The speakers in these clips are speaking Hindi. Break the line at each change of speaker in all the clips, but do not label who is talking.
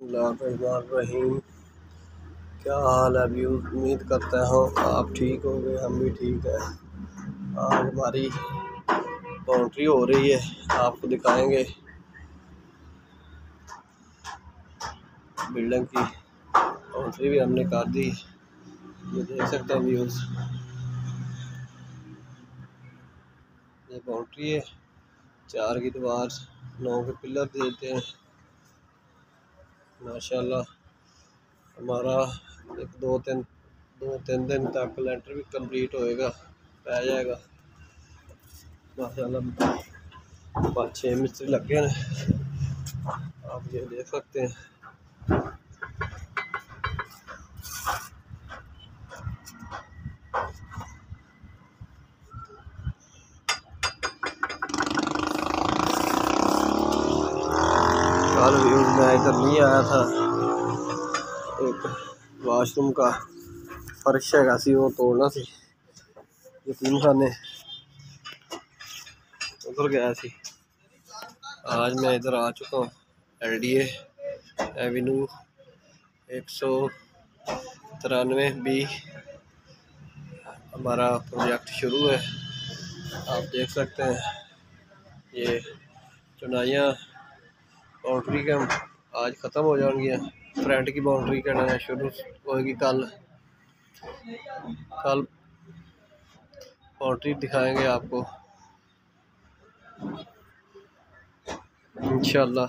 बिस्मिल्लाहिर्रहमानिर्रहीम। क्या हाल है अभी? उम्मीद करता हूँ आप ठीक हो गए, हम भी ठीक है। आज हमारी बाउंड्री हो रही है, आपको दिखाएंगे बिल्डिंग की बाउंड्री भी हमने कर दी। ये देख सकते हैं व्यूज़, ये बाउंड्री है, 4 की दीवार, 9 के पिलर देते हैं। माशाल्लाह हमारा दो तीन दिन तक लेंटर भी कंप्लीट होएगा, रह जाएगा। माशाल्लाह 5-6 मिस्त्री लगे हैं, आप ये देख सकते हैं। कल व्यूज़ मैं इधर नहीं आया था, एक वाशरूम का फर्श है सी वो तोड़ना सी, यतीम खाने उधर गया सी। आज मैं इधर आ चुका हूँ, LDA एवेन्यू 193B हमारा प्रोजेक्ट शुरू है। आप देख सकते हैं ये चुनाइयाँ बाउंड्री के आज ख़त्म हो जाएंगी। फ्रंट की बाउंड्री करना शुरू होगी कल बाउंड्री दिखाएंगे आपको इंशाल्लाह।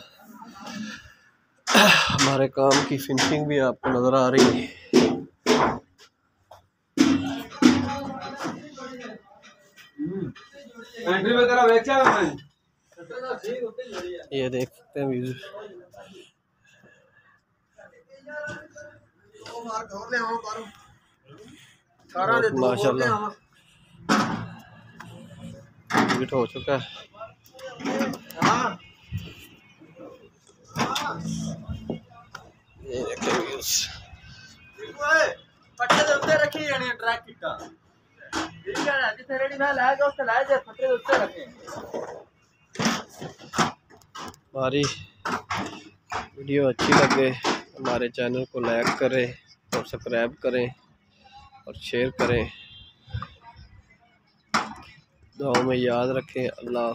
हमारे काम की फिनिशिंग भी आपको नज़र आ रही है। ये देख सकते हैं व्यूज़, माशाल्लाह कंप्लीट हो चुका है। ये देखिए व्यूज़, हमारी वीडियो अच्छी लगे हमारे चैनल को लाइक करें और सब्सक्राइब करें और शेयर करें। दुआओं में याद रखें। अल्लाह।